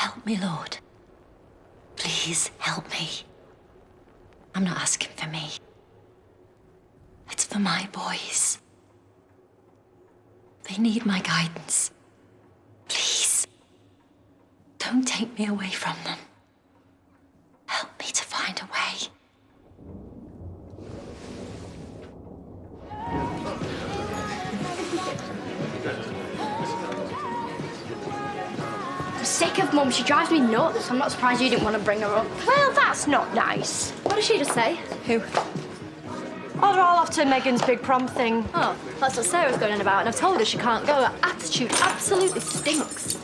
Help me, Lord. Please help me. I'm not asking for me. It's for my boys. They need my guidance. Please, don't take me away from them. Help me to find a way. I'm sick of Mum. She drives me nuts. I'm not surprised you didn't want to bring her up. Well, that's not nice. What did she just say? Who? Oh, they're all off to Megan's big prom thing. Oh, that's what Sarah's going on about, and I've told her she can't go. Her attitude absolutely stinks.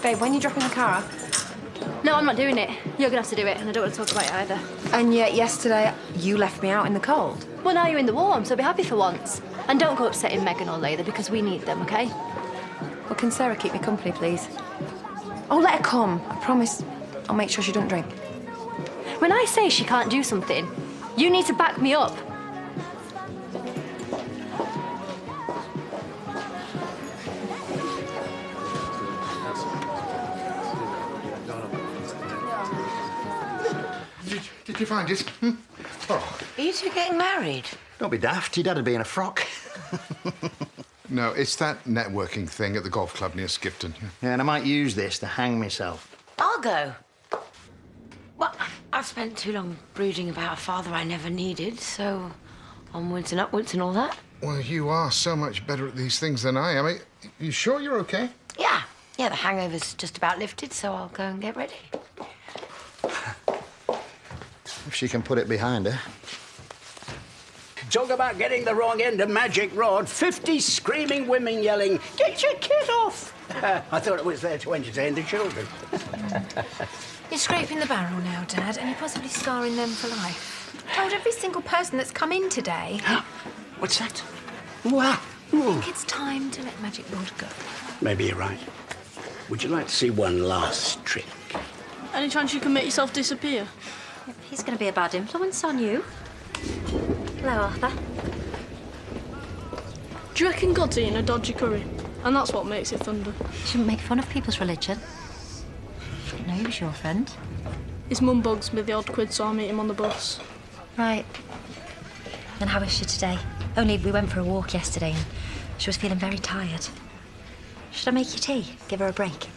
Babe, when are you dropping the car off? No, I'm not doing it. You're gonna have to do it, and I don't want to talk about it either. And yet yesterday, you left me out in the cold. Well, now you're in the warm, so be happy for once. And don't go upsetting Megan or Layla, because we need them, OK? Well, can Sarah keep me company, please? Oh, let her come. I promise I'll make sure she doesn't drink. When I say she can't do something, you need to back me up. Did you find it? Oh. Are you two getting married? Don't be daft. Your dad'd be in a frock. No, it's that networking thing at the golf club near Skipton. Yeah, and I might use this to hang myself. I'll go. Well, I've spent too long brooding about a father I never needed, so onwards and upwards and all that. Well, you are so much better at these things than I am. You sure you're okay? Yeah. Yeah, the hangover's just about lifted, so I'll go and get ready. If she can put it behind her. Talk about getting the wrong end of Magic Rod. 50 screaming women yelling, "Get your kid off!" I thought it was there to entertain the children. You're scraping the barrel now, Dad, and you're possibly scarring them for life. I told every single person that's come in today. What's that? Wow. I think it's time to let Magic Rod go. Maybe you're right. Would you like to see one last trick? Any chance you can make yourself disappear? He's going to be a bad influence on you. Hello, Arthur. Do you reckon God's eating a dodgy curry? And that's what makes it thunder. You shouldn't make fun of people's religion. I didn't know he was your friend. His mum bugs me the odd quid, so I'll meet him on the bus. Right. And how is she today? Only we went for a walk yesterday and she was feeling very tired. Should I make you tea? Give her a break?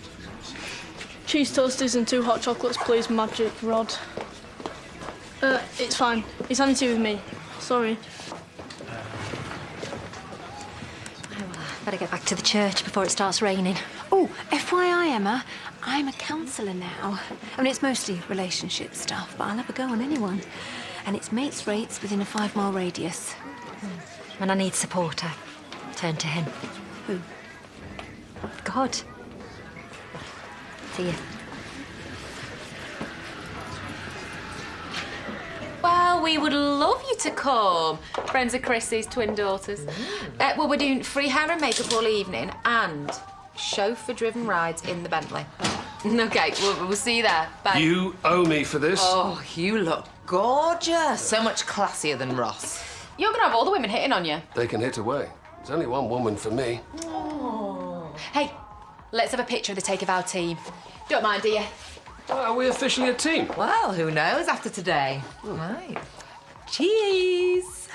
Cheese toasties and 2 hot chocolates, please, Magic Rod. It's fine. He's having tea with me. Sorry. Better get back to the church before it starts raining. Oh, FYI, Emma, I'm a counsellor now. I mean, it's mostly relationship stuff, but I'll have a go on anyone. And it's mates rates within a 5-mile radius. When I need support, I turn to him. Who? God. See you. Well, we would love you to come. Friends of Chrissy's twin daughters. Well, we're doing free hair and makeup all evening and chauffeur-driven rides in the Bentley. OK, we'll see you there. Bye. You owe me for this. Oh, you look gorgeous. So much classier than Ross. You're going to have all the women hitting on you. They can hit away. There's only one woman for me. Oh. Hey, let's have a picture of the take of our team. Don't mind, do you? Are we officially a team? Well, who knows after today? Right. Cheese.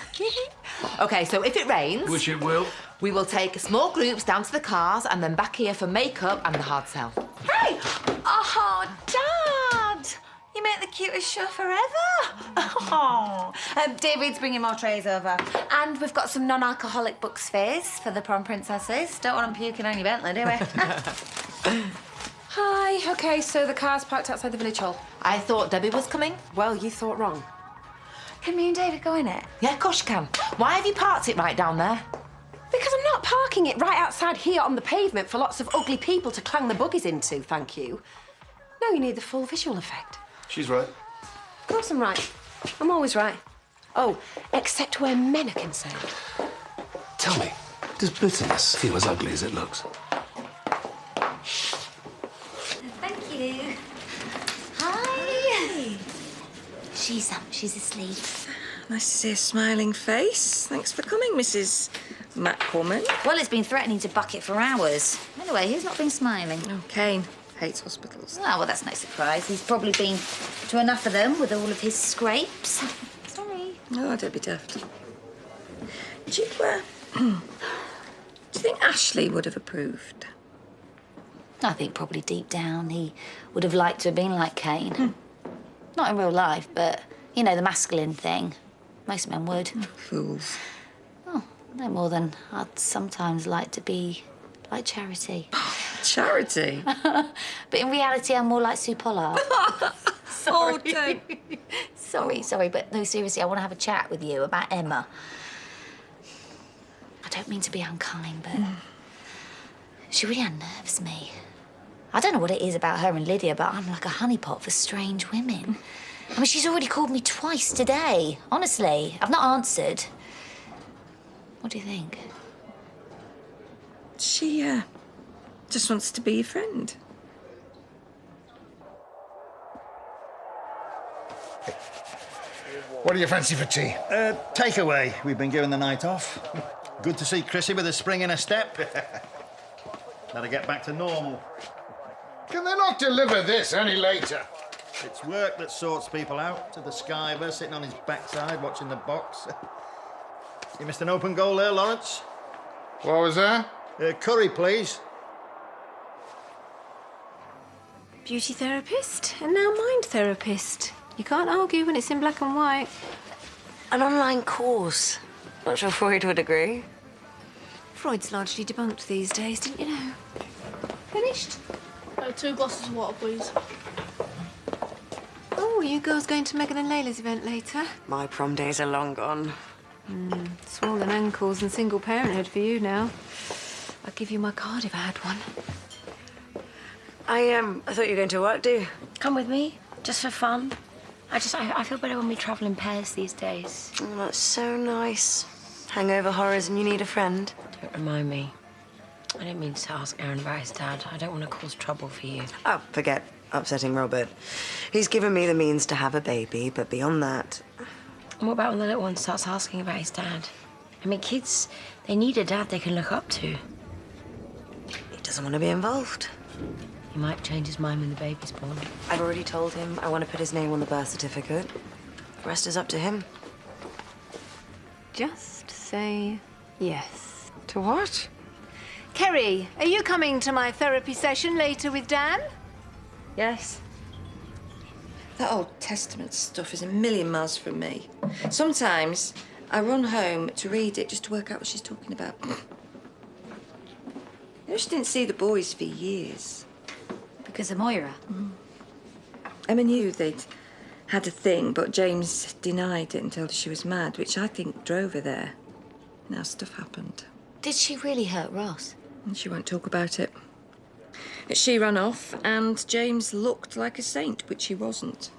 OK, so if it rains... Which it will. We will take small groups down to the cars and then back here for makeup and the hard sell. Hey! Oh, Dad! You make the cutest chauffeur ever. Oh. David's bringing more trays over. And we've got some non-alcoholic Bucks Fizz for the prom princesses. Don't want them puking on your Bentley, do we? Hi. OK, so the car's parked outside the village hall. I thought Debbie was coming. Well, you thought wrong. Can me and David go in it? Yeah, of course you can. Why have you parked it right down there? Because I'm not parking it right outside here on the pavement for lots of ugly people to clang the buggies into, thank you. No, you need the full visual effect. She's right. Of course I'm right. I'm always right. Oh, except where men are concerned. Tell me, does bitterness feel as ugly as it looks? Thank you. Hi. She's asleep. Nice to see a smiling face. Thanks for coming, Mrs. McCorman. Well, it's been threatening to bucket for hours. Anyway, who's not been smiling? Oh, Kane. hates hospitals. Oh, well, that's no surprise. He's probably been to enough of them with all of his scrapes. Sorry. Oh, don't be daft. Do you think Ashley would have approved? I think probably deep down he would have liked to have been like Kane. Not in real life, but, you know, the masculine thing. Most men would. Fools. Oh, no more than I'd sometimes like to be like Charity. Charity? But in reality, I'm more like Sue Pollard. Sorry. Oh, don't. Sorry, but no, seriously, I want to have a chat with you about Emma. I don't mean to be unkind, but she really unnerves me. I don't know what it is about her and Lydia, but I'm like a honeypot for strange women. I mean, she's already called me twice today. Honestly, I've not answered. What do you think? She, just wants to be your friend. What do you fancy for tea? Takeaway. We've been given the night off. Good to see Chrissy with a spring in her step. Better get back to normal. Can they not deliver this any later? It's work that sorts people out. To the Skyver sitting on his backside watching the box. You missed an open goal there, Lawrence. What was that? Curry, please. Beauty therapist and now mind therapist. You can't argue when it's in black and white. An online course. Not sure Freud would agree. Freud's largely debunked these days, didn't you know? Finished? 2 glasses of water, please. Oh, you girls going to Megan and Layla's event later? My prom days are long gone. Swollen ankles and single parenthood for you now. I'd give you my card if I had one. I thought you were going to work, do you? Come with me, just for fun. I feel better when we travel in pairs these days. Oh, that's so nice. Hangover horrors and you need a friend. Don't remind me. I didn't mean to ask Aaron about his dad. I don't want to cause trouble for you. Oh, forget upsetting Robert. He's given me the means to have a baby, but beyond that... And what about when the little one starts asking about his dad? I mean, kids, they need a dad they can look up to. He doesn't want to be involved. He might change his mind when the baby's born. I've already told him I want to put his name on the birth certificate. The rest is up to him. Just say yes. To what? Kerry, are you coming to my therapy session later with Dan? Yes. That Old Testament stuff is a million miles from me. Sometimes I run home to read it just to work out what she's talking about. I just didn't see the boys for years. Because of Moira? Emma knew they'd had a thing, but James denied it and told her she was mad, which I think drove her there. Now stuff happened. Did she really hurt Ross? And she won't talk about it. She ran off, and James looked like a saint, which he wasn't.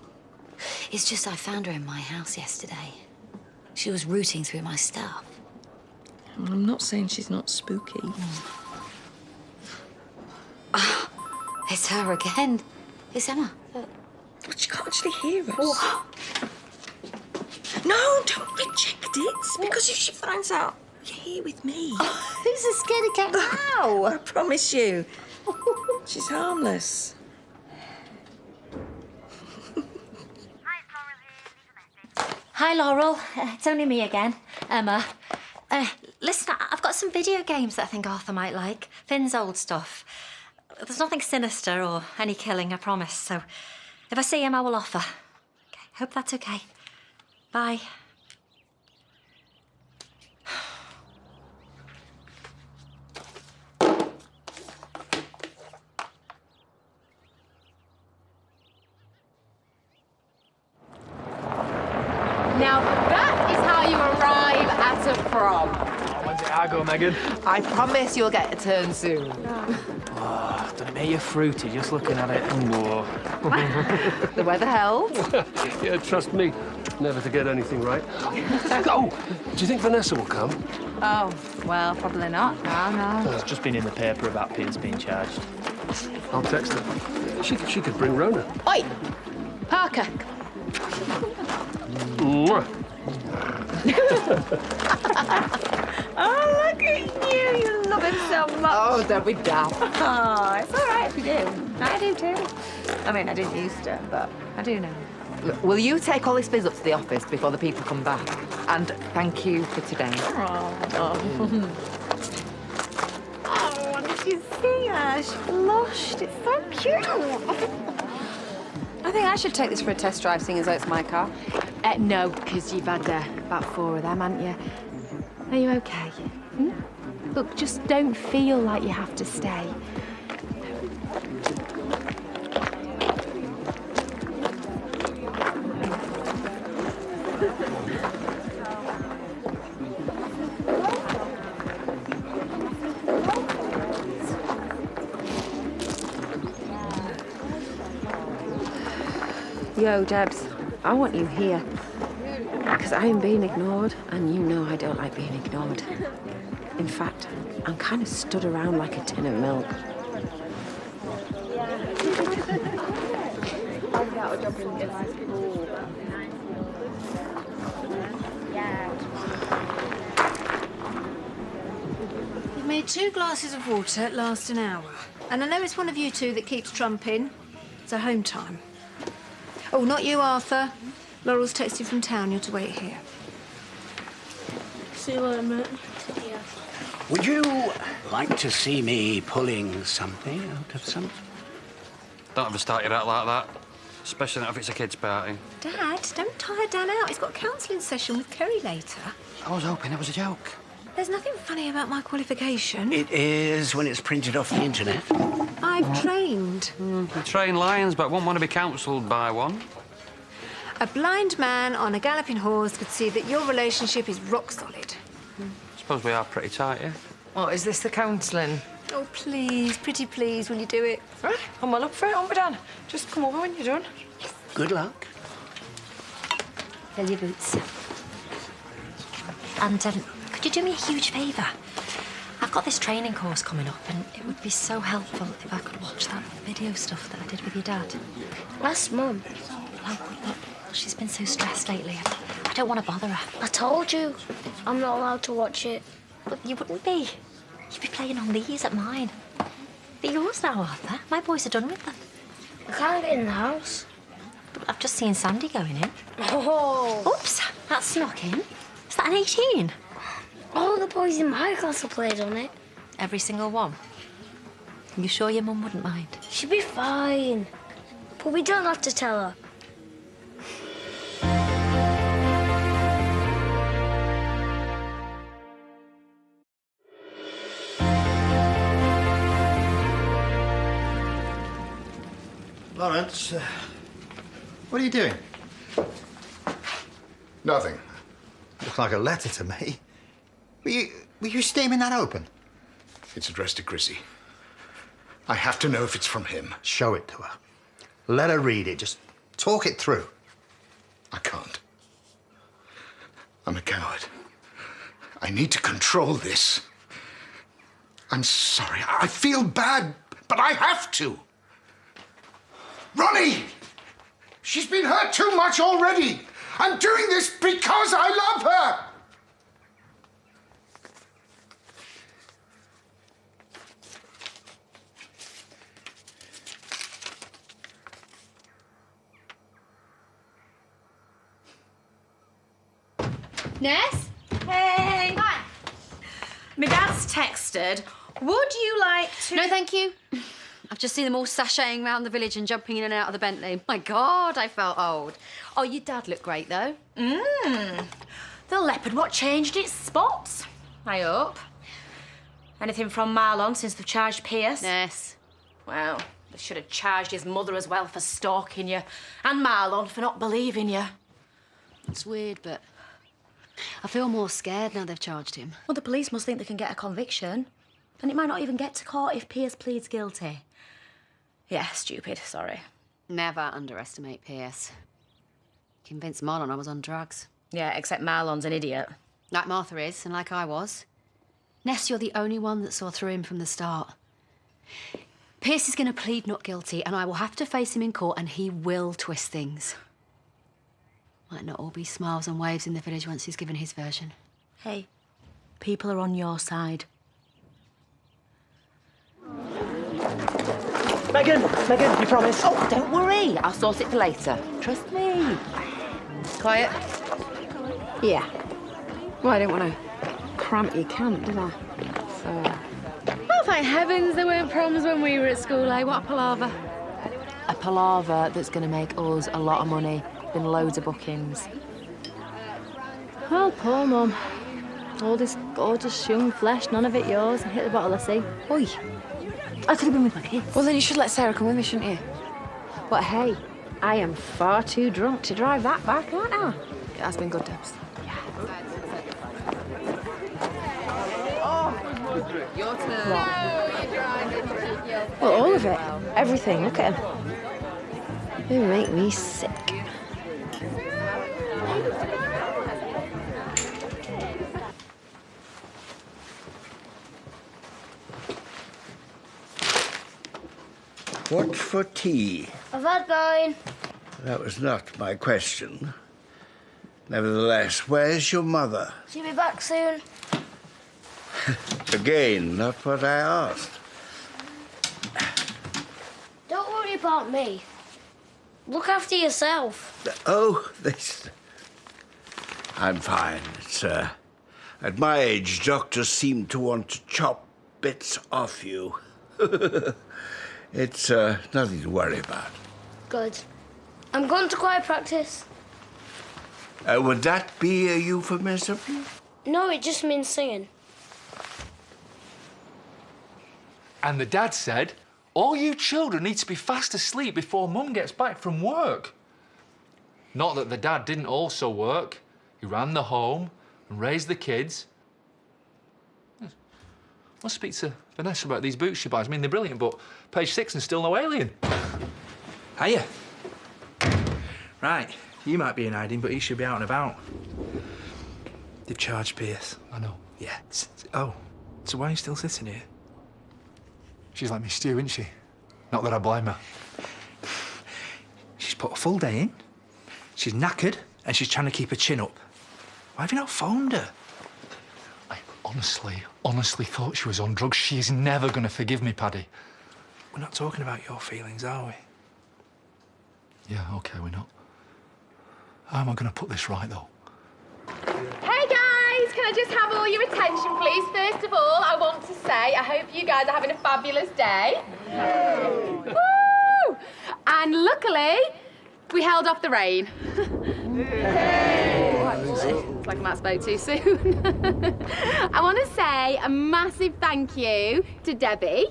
It's just I found her in my house yesterday. She was rooting through my stuff. I'm not saying she's not spooky. It's her again. It's Emma. But you can't actually hear us. Oh. No, don't reject it. Because if she finds out you're here with me. Oh, who's a scaredy cat now? I promise you. She's harmless. Hi, Laurel. It's only me again, Emma. Listen, I've got some video games that I think Arthur might like. Finn's old stuff. There's nothing sinister or any killing, I promise. So if I see him, I will offer. Okay, hope that's okay. Bye. Now, that is how you arrive at a prom. When's it go, Megan? I promise you'll get a turn soon. Oh, don't it make you fruity just looking at it? Whoa. The weather held. Yeah, trust me, never to get anything right. Oh, do you think Vanessa will come? Oh, well, probably not. No. It's just been in the paper about Peters being charged. I'll text her. She could bring Rona. Oi, Parker. Mwah. Oh, look at you. You love him so much. Oh, don't be daft. Oh, it's all right if you do. I do too. I mean, I didn't used to, but I do now. Look, will you take all this biz up to the office before the people come back? And thank you for today. Oh, did you see her? She blushed. It's so cute. I think I should take this for a test drive, seeing as though it's my car. No, because you've had about 4 of them, haven't you? Are you okay? Hmm? Look, just don't feel like you have to stay. Yo, Debs, I want you here. Because I am being ignored, and you know I don't like being ignored. In fact, I'm kind of stood around like a tin of milk. You've made 2 glasses of water last an hour. And I know it's one of you two that keeps trumping. So home time. Oh, not you, Arthur. Laurel's texted from town. You're to wait here. See you later, mate. Would you like to see me pulling something out of something? Don't ever start your out like that. Especially not if it's a kid's party. Dad, don't tire Dan out. He's got a counselling session with Kerry later. I was hoping it was a joke. There's nothing funny about my qualification. It is when it's printed off the internet. I've trained. You train lions, but won't want to be counselled by one. A blind man on a galloping horse could see that your relationship is rock solid. Suppose we are pretty tight, yeah? What, is this the counselling? Oh, please, pretty please, will you do it? Right, I'm well up for it, aren't we, Dan? Just come over when you're done. Good luck. Fill your boots. And could you do me a huge favour? I've got this training course coming up, and it would be so helpful if I could watch that video stuff that I did with your dad. That's Mum. Look, she's been so stressed lately. I don't want to bother her. I told you. I'm not allowed to watch it. But you wouldn't be. You'd be playing on these at mine. They're yours now, Arthur. My boys are done with them. I can't get in the house. But I've just seen Sandy going in. Oh. Oops, that snuck in. Is that an 18? All the boys in my class have played on it. Every single one? You sure your mum wouldn't mind? She'll be fine. But we don't have to tell her. Lawrence, what are you doing? Nothing. Looks like a letter to me. Were you steaming that open? It's addressed to Chrissy. I have to know if it's from him. Show it to her. Let her read it. Just talk it through. I can't. I'm a coward. I need to control this. I'm sorry. I feel bad, but I have to. Ronnie! She's been hurt too much already. I'm doing this because I love her. Ness? Hey! Hi. My dad's texted. Would you like to... No, thank you. I've just seen them all sashaying around the village and jumping in and out of the Bentley. My God, I felt old. Oh, your dad looked great, though. The leopard what changed its spots, I hope. Anything from Marlon since they've charged Pierce? Yes. Well, they should have charged his mother as well for stalking you. And Marlon for not believing you. It's weird, but I feel more scared now they've charged him. Well, the police must think they can get a conviction. And it might not even get to court if Pierce pleads guilty. Yeah, stupid, sorry. Never underestimate Pierce. Convinced Marlon I was on drugs. Yeah, except Marlon's an idiot. Like Martha is, and like I was. Ness, you're the only one that saw through him from the start. Pierce is going to plead not guilty, and I will have to face him in court, and he will twist things. Might not all be smiles and waves in the village once he's given his version. Hey, people are on your side. Megan, you promise? Oh, don't worry. I'll sort it for later. Trust me. Quiet. Yeah. Well, I didn't want to cramp your camp, did I? So... Oh, thank heavens there weren't proms when we were at school, eh? What a palaver. A palaver that's going to make us a lot of money. Been loads of bookings. Well, poor Mum. All this gorgeous young flesh, none of it yours, and hit the bottle of sea. Oi. I could have been with my kids. Well, then you should let Sarah come with me, shouldn't you? But hey, I am far too drunk to drive that back, aren't I? It has been good, Debs. Your turn. Well, all of it. Everything. Look at him. They make me sick. What for tea? I've had mine. That was not my question. Nevertheless, where's your mother? She'll be back soon. Again, not what I asked. Don't worry about me. Look after yourself. Oh, this... I'm fine. It's, at my age, doctors seem to want to chop bits off you. It's, nothing to worry about. Good. I'm going to choir practice. Would that be a euphemism? No, it just means singing. And the dad said, all you children need to be fast asleep before Mum gets back from work. Not that the dad didn't also work. He ran the home and raised the kids. I'll speak to Vanessa about these boots she buys. I mean, they're brilliant, but page 6 and still no alien. Hiya. Right, you might be in hiding, but he should be out and about. They've charged Pierce. I know. Yeah. Oh, so why are you still sitting here? She's like me stew, isn't she? Not that I blame her. She's put a full day in, she's knackered, and she's trying to keep her chin up. Why have you not phoned her? I honestly thought she was on drugs. She is never going to forgive me, Paddy. We're not talking about your feelings, are we? Yeah, OK, we're not. How am I going to put this right, though? Hey guys, can I just have all your attention, please? First of all, I want to say I hope you guys are having a fabulous day. Woo! And luckily, we held off the rain. It's like I might have spoke too soon. I want to say a massive thank you to Debbie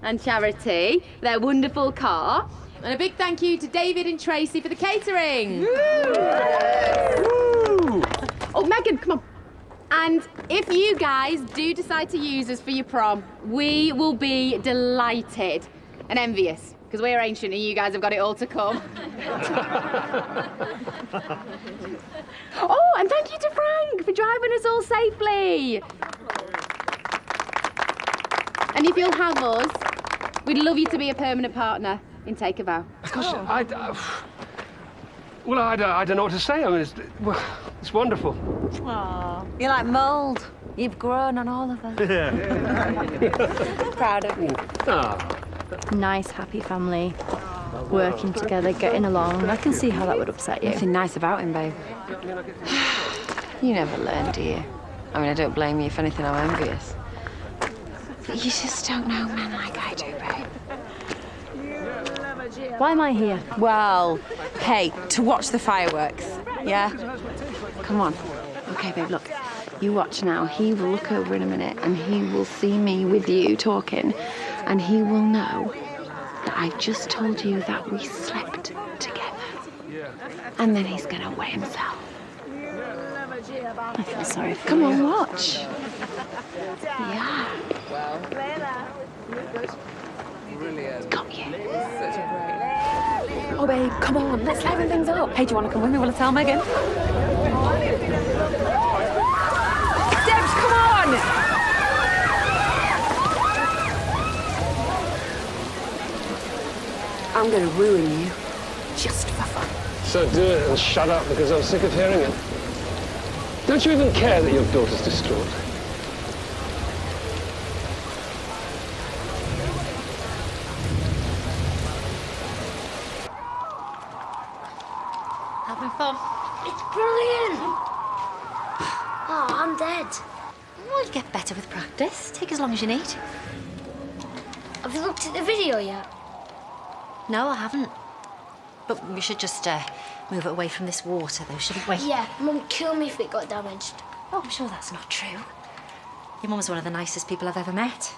and Charity for their wonderful car. And a big thank you to David and Tracy for the catering. Oh, Megan, come on. And if you guys do decide to use us for your prom, we will be delighted and envious, because we're ancient and you guys have got it all to come. Oh, and thank you to Frank for driving us all safely. And if you'll have us, we'd love you to be a permanent partner in Take a Vow. Gosh, I don't know what to say. I mean, it's wonderful. Aww, you're like mould. You've grown on all of us. Proud of you. Nice, happy family. Working together, getting along. I can see how that would upset you. Nothing nice about him, babe. You never learn, do you? I mean, I don't blame you. If anything, I'm envious. But you just don't know men like I do, babe. Why am I here? Well, hey, to watch the fireworks, yeah? Come on. Okay, babe, look. You watch now. He will look over in a minute and he will see me with you talking and he will know that I just told you that we slept together. And then he's gonna wet himself. I feel sorry for Come you. on, watch. Yeah. Got you. Oh, babe, come on, let's liven things up. Hey, do you want to come with me? Will I tell Megan? Debs, come on! I'm going to ruin you, just for fun. So do it and shut up, because I'm sick of hearing it. Don't you even care that your daughter's distraught? No fun. It's brilliant. Oh, I'm dead. Well, you get better with practice. Take as long as you need. Have you looked at the video yet? No, I haven't. But we should just move it away from this water, though, shouldn't we? Yeah, Mum kill me if it got damaged. Oh, I'm sure that's not true. Your mum's one of the nicest people I've ever met.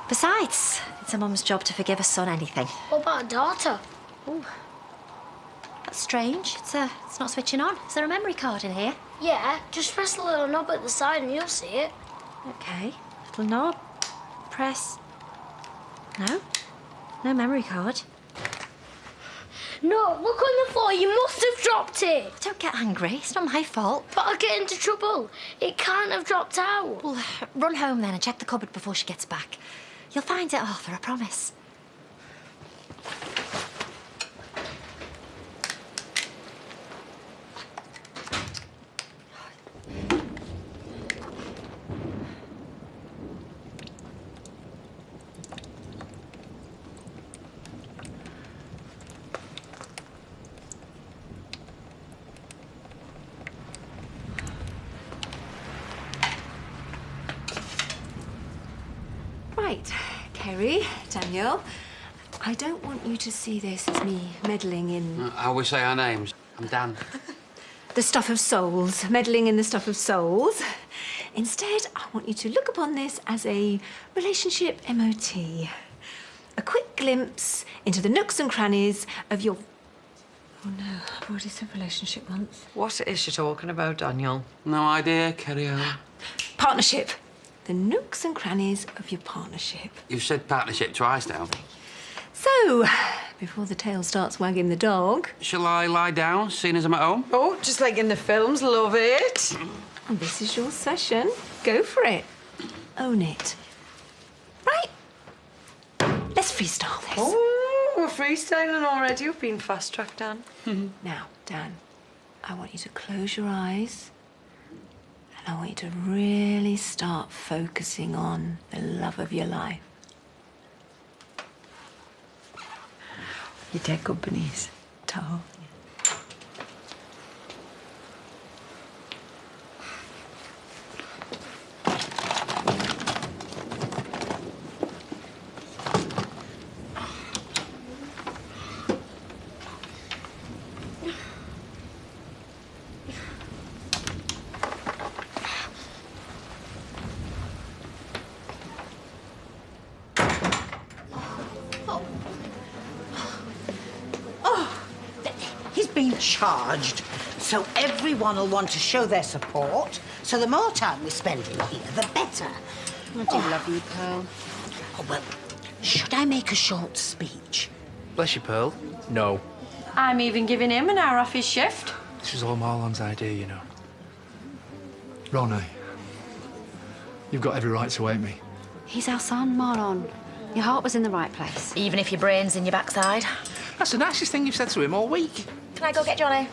Besides, it's a mum's job to forgive a son anything. What about a daughter? Oh, that's strange. It's not switching on. Is there a memory card in here? Yeah, just press the little knob at the side and you'll see it. Okay, little knob. Press. No? No memory card. No, look on the floor. You must have dropped it. Don't get angry. It's not my fault. But I'll get into trouble. It can't have dropped out. Well, run home then and check the cupboard before she gets back. You'll find it, Arthur, I promise. Right, Kerry, Daniel, I don't want you to see this as me meddling in How we say our names? I'm Dan. the stuff of souls, meddling in the stuff of souls. Instead, I want you to look upon this as a relationship MOT. A quick glimpse into the nooks and crannies of your... Oh no, I've already said relationship once. What is she talking about, Daniel? No idea, carry on. Partnership. The nooks and crannies of your partnership. You've said partnership twice now. So, before the tail starts wagging the dog... Shall I lie down, seeing as I'm at home? Oh, just like in the films, love it. And this is your session. Go for it. Own it. Right. Let's freestyle this. Oh, we're freestyling already. You've been fast-tracked, Dan. Now, Dan, I want you to close your eyes and I want you to really start focusing on the love of your life. You take companies. Toe. Been charged, so everyone will want to show their support. So the more time we spend in here, the better. I do love you, Pearl. Oh, well, should I make a short speech? Bless you, Pearl. No. I'm even giving him an hour off his shift. This was all Marlon's idea, you know. Ronnie, you've got every right to hate me. He's our son, Marlon. Your heart was in the right place. Even if your brain's in your backside. That's the nicest thing you've said to him all week. Can I go get Johnny?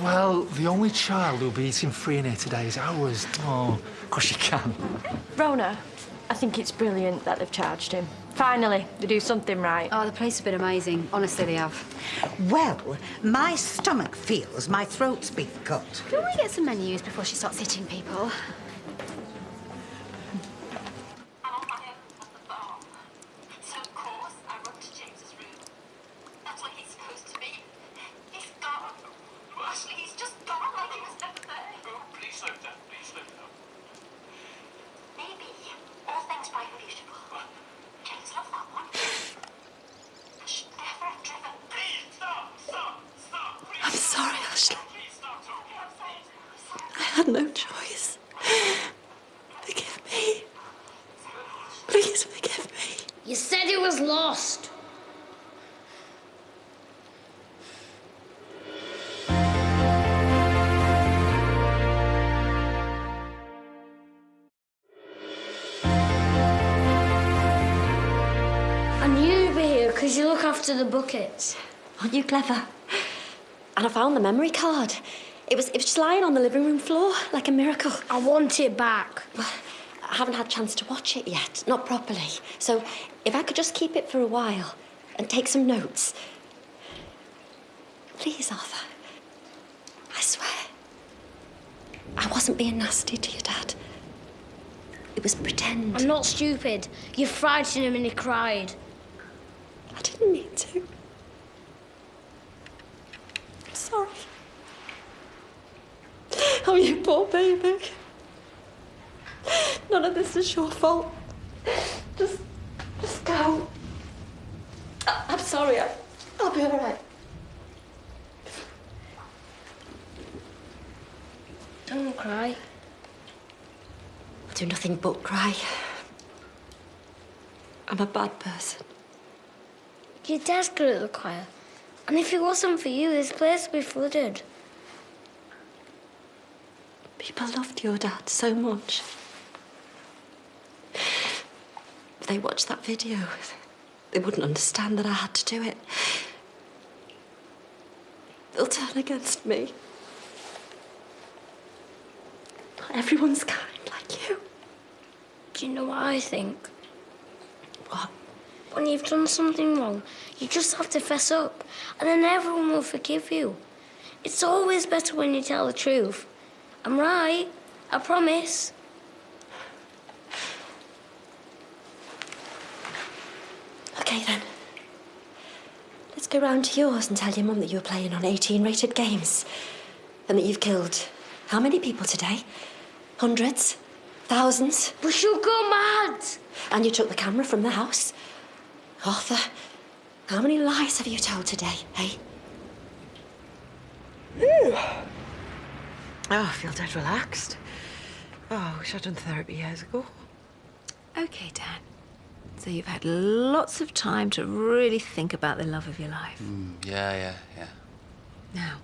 Well, the only child who'll be eating free in here today is ours. Oh, of course you can. Rona, I think it's brilliant that they've charged him. Finally, they do something right. Oh, the police have been amazing. Honestly, they have. Well, my stomach feels my throat's been cut. Can we get some menus before she starts hitting people? I'm sorry, Ashley. I had no choice. Forgive me. Please forgive me. You said it was lost. I knew you'd be here because you look after the buckets. Aren't you clever? And I found the memory card. It was just lying on the living room floor, like a miracle. I want it back. Well, I haven't had a chance to watch it yet, not properly. So if I could just keep it for a while and take some notes. Please, Arthur. I swear. I wasn't being nasty to your dad. It was pretend. I'm not stupid. You frightened him and he cried. I didn't mean to. I'm sorry. Oh, you poor baby. None of this is your fault. Just go. I'm sorry. I'll be all right. Don't cry. I'll do nothing but cry. I'm a bad person. Your dad's good at the choir. And if it wasn't for you, this place would be flooded. People loved your dad so much. If they watched that video, they wouldn't understand that I had to do it. They'll turn against me. Not everyone's kind like you. Do you know what I think? What? When you've done something wrong, you just have to fess up, and then everyone will forgive you. It's always better when you tell the truth. I'm right, I promise. Okay, then. Let's go round to yours and tell your mum that you were playing on 18-rated games and that you've killed how many people today? Hundreds? Thousands? But she'll go mad! And you took the camera from the house? Arthur, how many lies have you told today, hey? Oh, I feel dead relaxed. Oh, I wish I'd done therapy years ago. OK, Dan. So you've had lots of time to really think about the love of your life. Yeah. Now,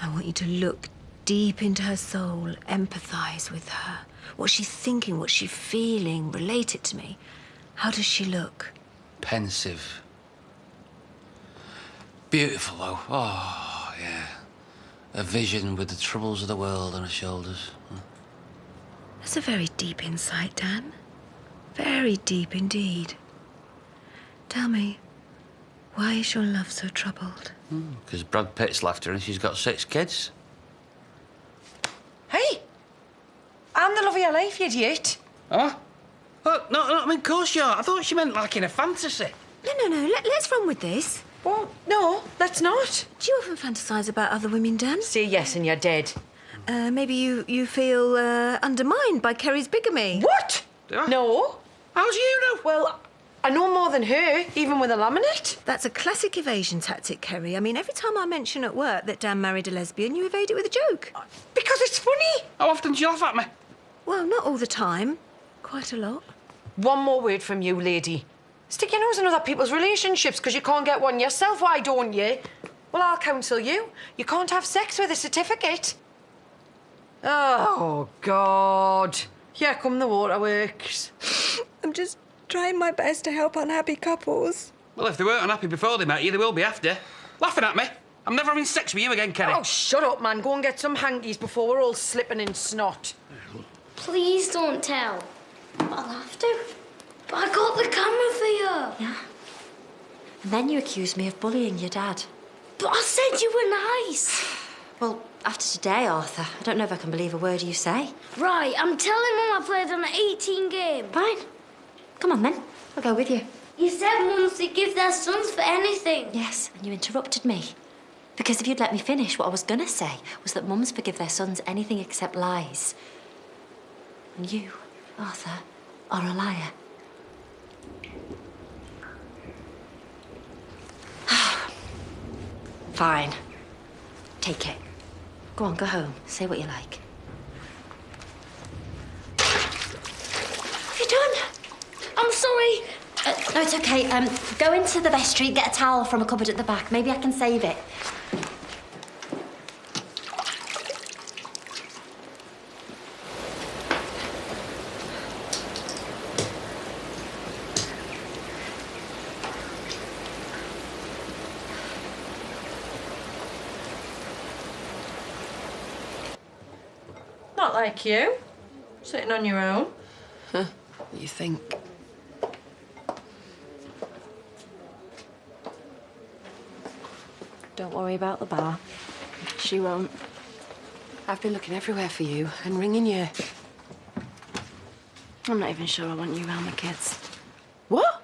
I want you to look deep into her soul, empathise with her. What's she thinking? What's she feeling? Relate it to me. How does she look? Pensive. Beautiful, though. Oh, yeah. A vision with the troubles of the world on her shoulders. That's a very deep insight, Dan. Very deep indeed. Tell me, why is your love so troubled? Because Brad Pitt's left her and she's got 6 kids. Hey! I'm the love of your life, you idiot. Huh? Oh, no, I mean, of course you are. I thought she meant like in a fantasy. No. Let's run with this. Well, no, let's not. Do you often fantasise about other women, Dan? Say yes and you're dead. Maybe you feel undermined by Kerry's bigamy. What? No. How do you know? Well, I know more than her, even with a laminate. That's a classic evasion tactic, Kerry. I mean, every time I mention at work that Dan married a lesbian, you evade it with a joke. Because it's funny. How often do you laugh at me? Well, not all the time. Quite a lot. One more word from you, lady. Stick your nose in other people's relationships because you can't get one yourself, why don't you? Well, I'll counsel you. You can't have sex with a certificate. Oh, God. Here come the waterworks. I'm just trying my best to help unhappy couples. Well, if they weren't unhappy before they met you, they will be after. Laughing at me. I'm never having sex with you again, Kerry. Oh, shut up, man. Go and get some hankies before we're all slipping in snot. Please don't tell. I'll have to. But I got the camera for you. Yeah. And then you accused me of bullying your dad. But I said you were nice. Well, after today, Arthur, I don't know if I can believe a word you say. Right, I'm telling Mum I played on an 18 game. Fine. Come on, then. I'll go with you. You said mums would give their sons for anything. Yes, and you interrupted me. Because if you'd let me finish, what I was going to say was that mums forgive their sons anything except lies. And you, Arthur, are a liar. Fine. Take it. Go on, go home. Say what you like. Have you done? I'm sorry. No, it's okay. Go into the vestry, get a towel from a cupboard at the back. Maybe I can save it. Not like you. Sitting on your own. Huh? You think? Don't worry about the bar. She won't. I've been looking everywhere for you and ringing you. I'm not even sure I want you around the kids. What?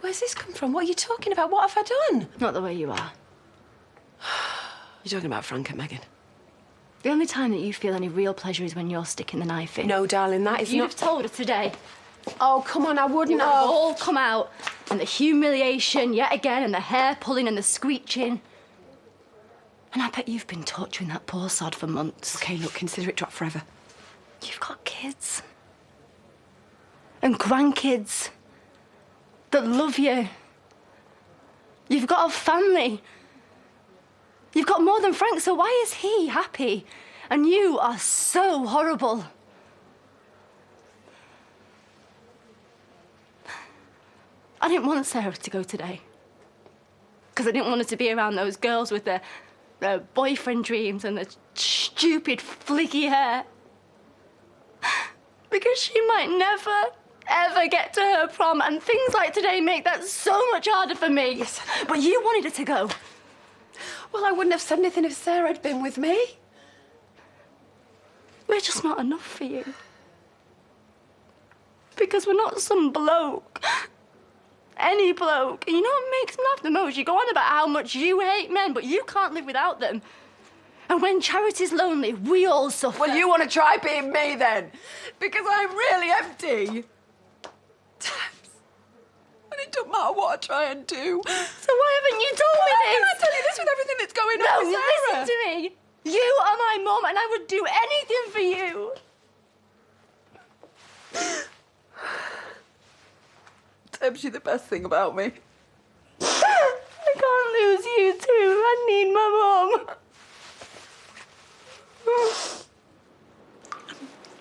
Where's this come from? What are you talking about? What have I done? Not the way you are. You're talking about Frank and Megan. The only time that you feel any real pleasure is when you're sticking the knife in. No, darling, that is You'd not... have told her today. Oh, come on, I wouldn't You would have. have all come out, and the humiliation yet again, and the hair pulling and the screeching. And I bet you've been torturing that poor sod for months. Okay, look, consider it dropped forever. You've got kids. And grandkids that love you. You've got a family. You've got more than Frank, so why is he happy? And you are so horrible. I didn't want Sarah to go today. Because I didn't want her to be around those girls with their boyfriend dreams and their stupid, flicky hair. Because she might never, ever get to her prom, and things like today make that so much harder for me. Yes. But you wanted her to go. Well, I wouldn't have said anything if Sarah had been with me. We're just not enough for you. Because we're not some bloke. Any bloke. And you know what makes me laugh the most? You go on about how much you hate men, but you can't live without them. And when Charity's lonely, we all suffer. Well, you want to try being me then? Because I'm really empty. And it don't matter what I try and do. So why haven't you told me this? How can I tell you this with everything that's going on with Sarah? Listen to me. You are my mum, and I would do anything for you. Deb's you the best thing about me. I can't lose you too. I need my mum. I'm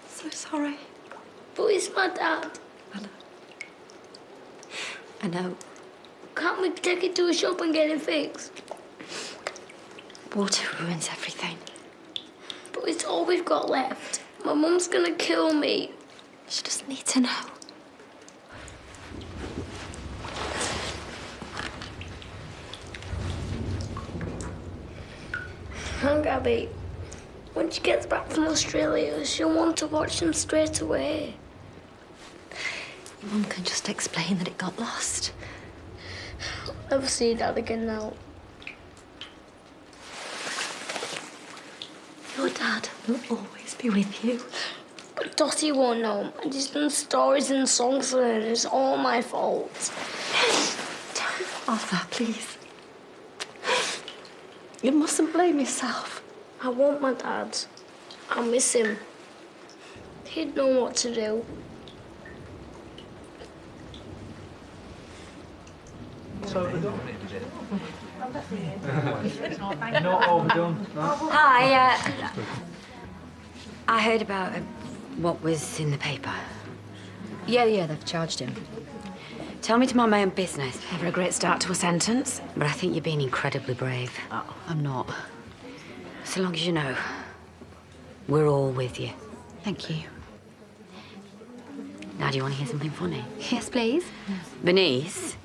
so sorry. But it's my dad. I know. Can't we take it to a shop and get it fixed? Water ruins everything. But it's all we've got left. My mum's gonna kill me. She doesn't need to know. And Gabby, when she gets back from Australia, she'll want to watch them straight away. Your mum can just explain that it got lost. I'll never see Dad again now. Your dad will always be with you. But Dottie won't know. And he's done stories and songs for her, and it's all my fault. Don't, Arthur, please. You mustn't blame yourself. I want my dad. I miss him. He'd know what to do. Not overdone. Hi, I heard about what was in the paper. Yeah, they've charged him. Tell me to mind my own business. Never a great start to a sentence. But I think you're being incredibly brave. Oh, I'm not. So long as you know, we're all with you. Thank you. Now, do you want to hear something funny? Yes, please. Bernice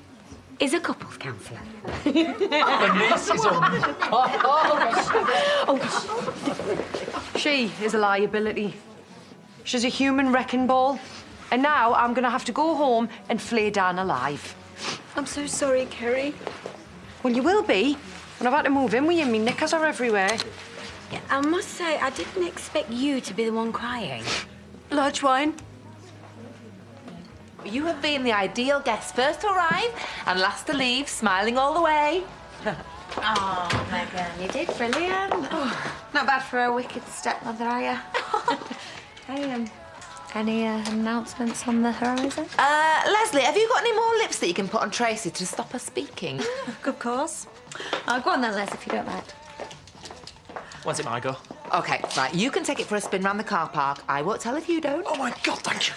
is a couples counsellor. Bernice is She is a liability. She's a human wrecking ball. And now I'm going to have to go home and flay Dan alive. I'm so sorry, Kerry. Well, you will be. When I've had to move in with you, my knickers are everywhere. Yeah, I must say, I didn't expect you to be the one crying. Large wine. You have been the ideal guest, first to arrive and last to leave, smiling all the way. Oh, Megan, you did brilliant. Not bad for a wicked stepmother, are you? Hey, any announcements on the horizon? Leslie, have you got any more lips that you can put on Tracy to stop her speaking? Of course. Go on then, Les, if you don't mind. When's it my go? Okay, right, you can take it for a spin round the car park. I won't tell if you don't. Oh, my God, thank you.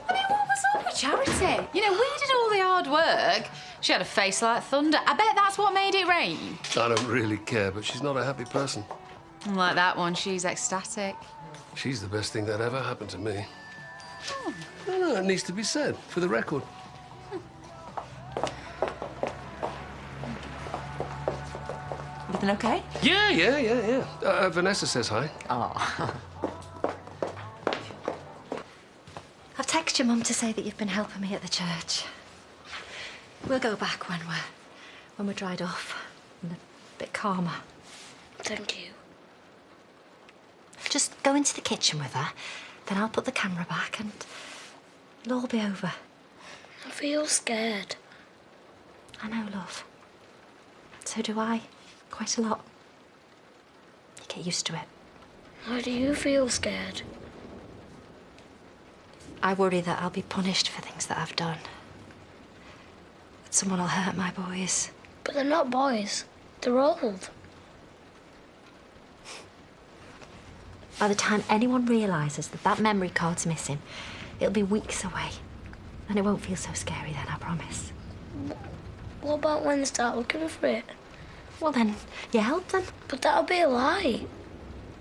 I mean, what was up with Charity? You know, we did all the hard work. She had a face like thunder. I bet that's what made it rain. I don't really care, but she's not a happy person. Like that one, she's ecstatic. She's the best thing that ever happened to me. No, it needs to be said, for the record. Everything okay? Yeah. Vanessa says hi. Oh. I've texted your mum to say that you've been helping me at the church. We'll go back when we're dried off and a bit calmer. Thank you. Just go into the kitchen with her, then I'll put the camera back and it'll all be over. I feel scared. I know, love. So do I. Quite a lot. You get used to it. Why do you feel scared? I worry that I'll be punished for things that I've done. That someone will hurt my boys. But they're not boys. They're old. By the time anyone realises that that memory card's missing, it'll be weeks away. And it won't feel so scary then, I promise. What about when they start looking for it? Well, then, you help them. But that'll be a lie.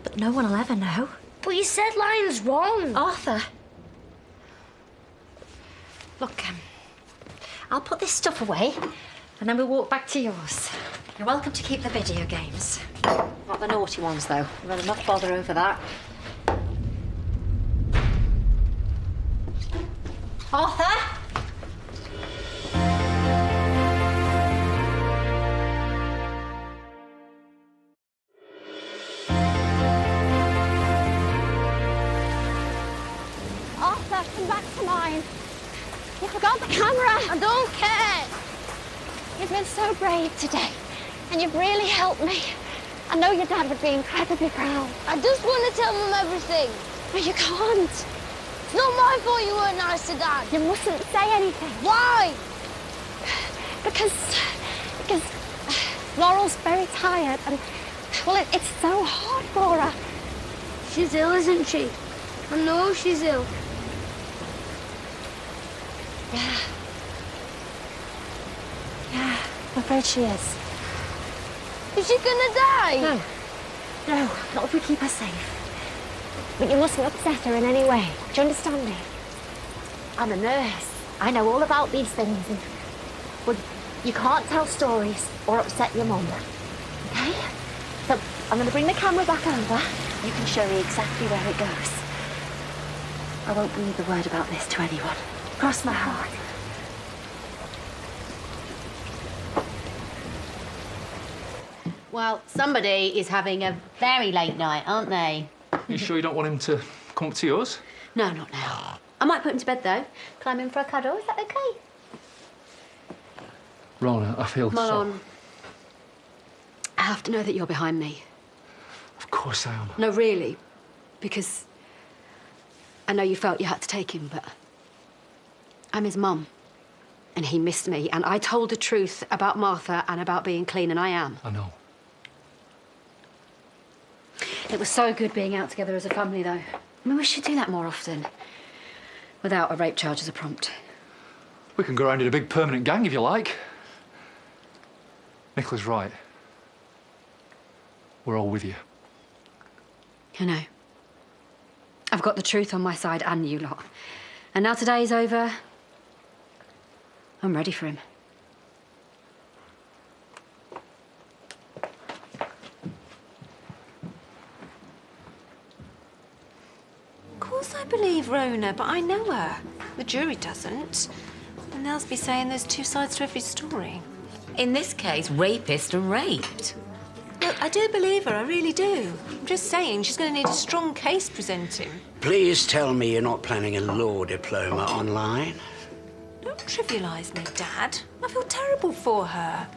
But no one will ever know. But you said lying's wrong. Arthur. Look, I'll put this stuff away, and then we'll walk back to yours. You're welcome to keep the video games. Not the naughty ones, though. We've had enough bother over that. Arthur? Arthur, come back to mine. You forgot the camera. I don't care. You've been so brave today, and you've really helped me. I know your dad would be incredibly proud. I just want to tell him everything. But you can't. It's not my fault you weren't nice to Dad. You mustn't say anything. Why? Because Laurel's very tired, and, well, it's so hard for her. She's ill, isn't she? I know she's ill. Yeah. Yeah, I'm afraid she is. Is she gonna die? No. No, not if we keep her safe. But you mustn't upset her in any way. Do you understand me? I'm a nurse. I know all about these things. And, well, you can't tell stories or upset your mum. Okay? So I'm going to bring the camera back over. You can show me exactly where it goes. I won't breathe a word about this to anyone. Cross my heart. Well, somebody is having a very late night, aren't they? You sure you don't want him to come up to yours? No, not now. I might put him to bed, though. Climb in for a cuddle. Is that okay? Rona, I feel Come on. I have to know that you're behind me. Of course I am. No, really. Because I know you felt you had to take him, but I'm his mum. And he missed me. And I told the truth about Martha and about being clean, and I am. I know. It was so good being out together as a family, though. I mean, we should do that more often. Without a rape charge as a prompt. We can go around in a big permanent gang if you like. Nicola's right. We're all with you. I know. I've got the truth on my side and you lot. And now today's over, I'm ready for him. Of course I believe Rona, but I know her. The jury doesn't. And they'll be saying there's two sides to every story. In this case, rapist and raped. Look, I do believe her, I really do. I'm just saying she's going to need a strong case presenting. Please tell me you're not planning a law diploma online. Don't trivialise me, Dad. I feel terrible for her.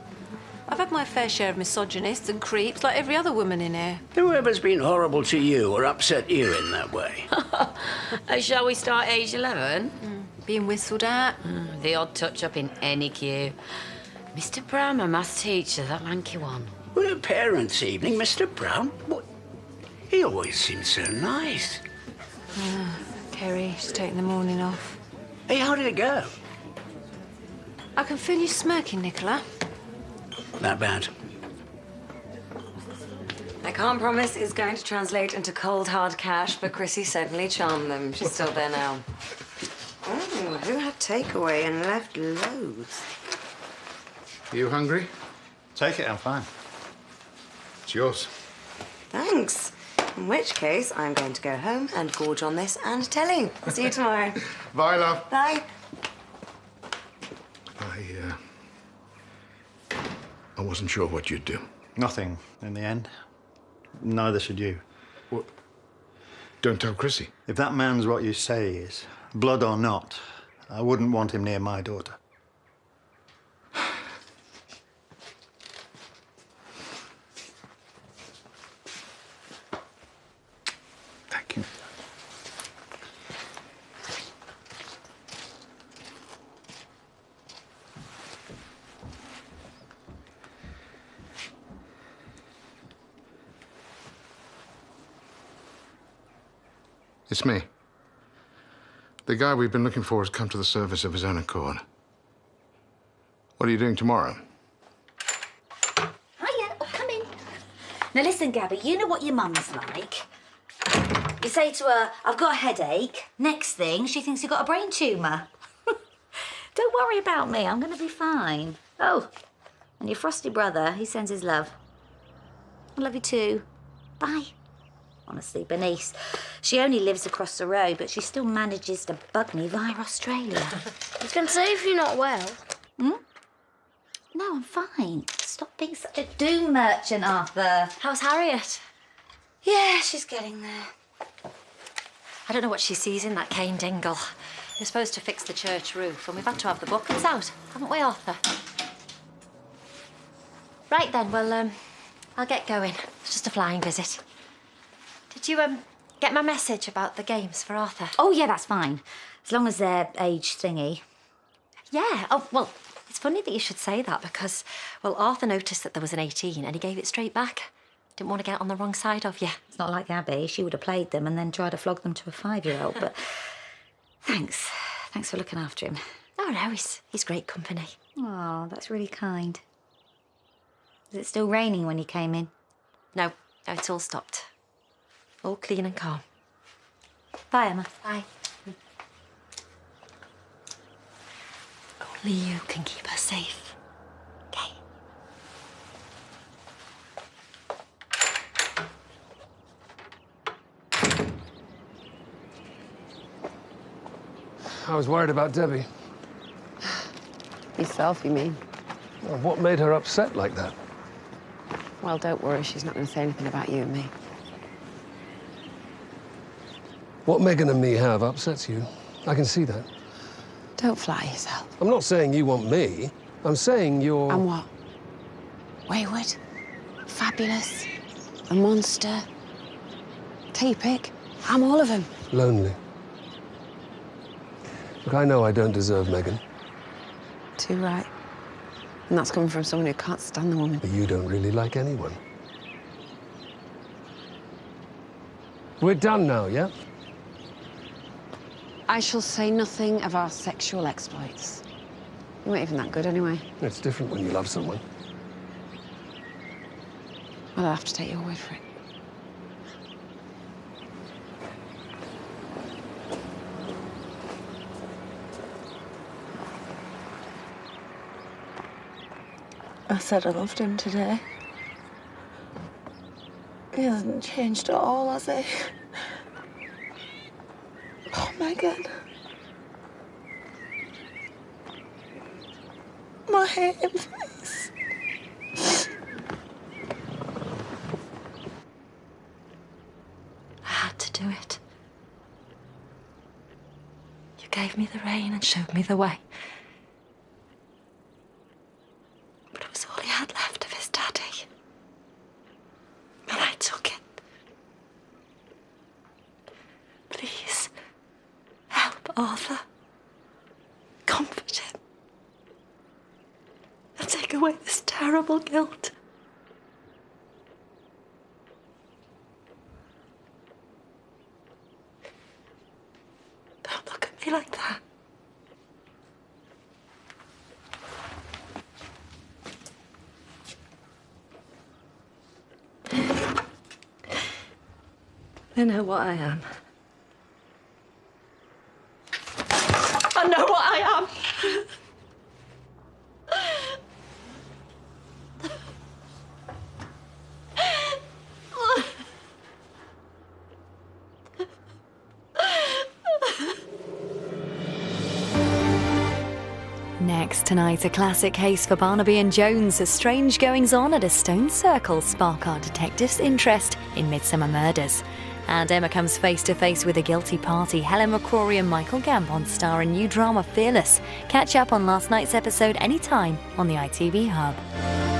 I've had my fair share of misogynists and creeps like every other woman in here. Whoever's been horrible to you or upset you in that way. Shall we start age 11? Being whistled at. The odd touch-up in any queue. Mr. Brown, my maths teacher, that lanky one. Well, at parents' evening, Mr. Brown? What? He always seemed so nice. Kerry, she's taking the morning off. Hey, how did it go? I can feel you smirking, Nicola. That bad? I can't promise it's going to translate into cold, hard cash, but Chrissy certainly charmed them. She's still there now. Oh, who had takeaway and left loads? Are you hungry? Take it, I'm fine. It's yours. Thanks. In which case, I'm going to go home and gorge on this and tell you. I'll see you tomorrow. Bye, love. Bye. I wasn't sure what you'd do. Nothing, in the end. Neither should you. What? Don't tell Chrissy. If that man's what you say he is, blood or not, I wouldn't want him near my daughter. Thank you. It's me. The guy we've been looking for has come to the service of his own accord. What are you doing tomorrow? Hiya, come in. Now listen, Gabby, you know what your mum's like. You say to her, I've got a headache. Next thing, she thinks you've got a brain tumour. Don't worry about me, I'm going to be fine. Oh, and your frosty brother, he sends his love. I love you too. Bye. Honestly, Bernice, she only lives across the road, but she still manages to bug me via Australia. You can say if you're not well. Hmm? No, I'm fine. Stop being such a doom merchant, Arthur. How's Harriet? Yeah, she's getting there. I don't know what she sees in that cane dingle. We're supposed to fix the church roof, and we've had to have the buckets out, haven't we, Arthur? Right then, well, I'll get going. It's just a flying visit. Did you, get my message about the games for Arthur? Oh, yeah, that's fine. As long as they're age thingy. Yeah. Oh, well, it's funny that you should say that because, well, Arthur noticed that there was an 18 and he gave it straight back. Didn't want to get on the wrong side of you. It's not like Abby. She would have played them and then tried to flog them to a 5-year-old, but thanks. Thanks for looking after him. Oh, no, he's great company. Oh, that's really kind. Was it still raining when you came in? No, it's all stopped. All clean and calm. Bye, Emma. Bye. Only you can keep her safe. Okay. I was worried about Debbie. Yourself, you mean? Well, what made her upset like that? Well, don't worry, she's not going to say anything about you and me. What Megan and me have upsets you. I can see that. Don't flatter yourself. I'm not saying you want me. I'm saying you're... And what? Wayward? Fabulous? A monster? Take your pick. I'm all of them. Lonely. Look, I know I don't deserve Megan. Too right. And that's coming from someone who can't stand the woman. But you don't really like anyone. We're done now, yeah? I shall say nothing of our sexual exploits. You weren't even that good anyway. It's different when you love someone. Well, I'll have to take your word for it. I said I loved him today. He hasn't changed at all, has he? Oh, Megan. My hating face. I had to do it. You gave me the rein and showed me the way. But it was all he had left of his daddy. And I took it. Please, help Arthur. Comfort him. And take away this terrible guilt. Don't look at me like that. I know what I am. I know what I am. Next tonight, a classic case for Barnaby and Jones as strange goings-on at a stone circle spark our detectives' interest in Midsummer Murders. And Emma comes face-to-face with a guilty party. Helen McCrory and Michael Gambon star in new drama Fearless. Catch up on last night's episode anytime on the ITV Hub.